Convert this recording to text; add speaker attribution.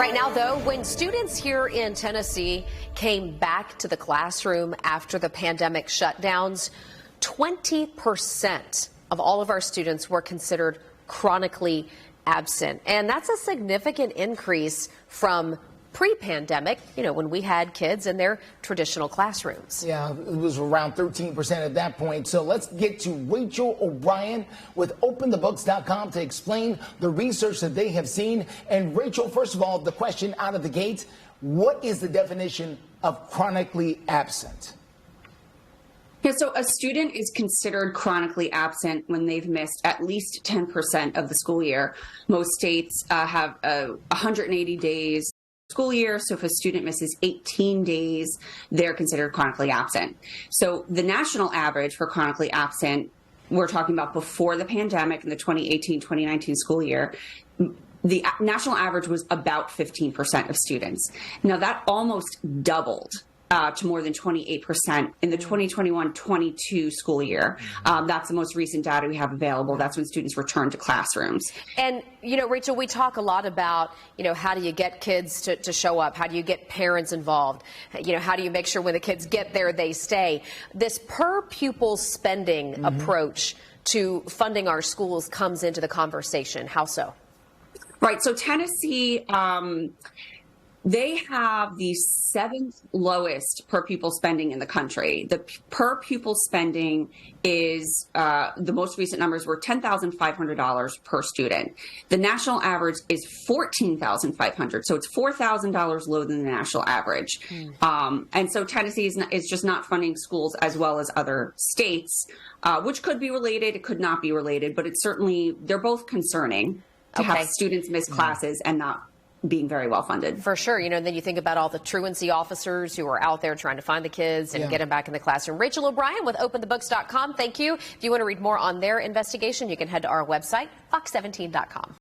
Speaker 1: Right now, though, when students here in Tennessee came back to the classroom after the pandemic shutdowns, 20% of all of our students were considered chronically absent. And that's a significant increase from pre-pandemic, when we had kids in their traditional classrooms.
Speaker 2: Yeah, it was around 13% at that point. So let's get to Rachel O'Brien with OpenTheBooks.com to explain the research that they have seen. And Rachel, first of all, the question out of the gate, what is the definition of chronically absent?
Speaker 3: Yeah, so a student is considered chronically absent when they've missed at least 10% of the school year. Most states have 180 days school year, so if a student misses 18 days, they're considered chronically absent. So the national average for chronically absent, we're talking about before the pandemic in the 2018-2019 school year, the national average was about 15% of students. Now that almost doubled to more than 28% in the 2021-22 school year. That's the most recent data we have available. That's when students return to classrooms.
Speaker 1: And, Rachel, we talk a lot about, how do you get kids to show up? How do you get parents involved? How do you make sure when the kids get there, they stay? This per pupil spending approach to funding our schools comes into the conversation. How so?
Speaker 3: Right. So Tennessee, they have the 7th lowest per pupil spending in the country. The per pupil spending is, the most recent numbers were $10,500 per student. The national average is $14,500. So it's $4,000 lower than the national average. And so Tennessee is just not funding schools as well as other states, which could be related. It could not be related, but it's certainly, they're both concerning to have students miss classes and not being very well funded.
Speaker 1: For sure. And then you think about all the truancy officers who are out there trying to find the kids and get them back in the classroom. Rachel O'Brien with OpenTheBooks.com. Thank you. If you want to read more on their investigation, you can head to our website, Fox17.com.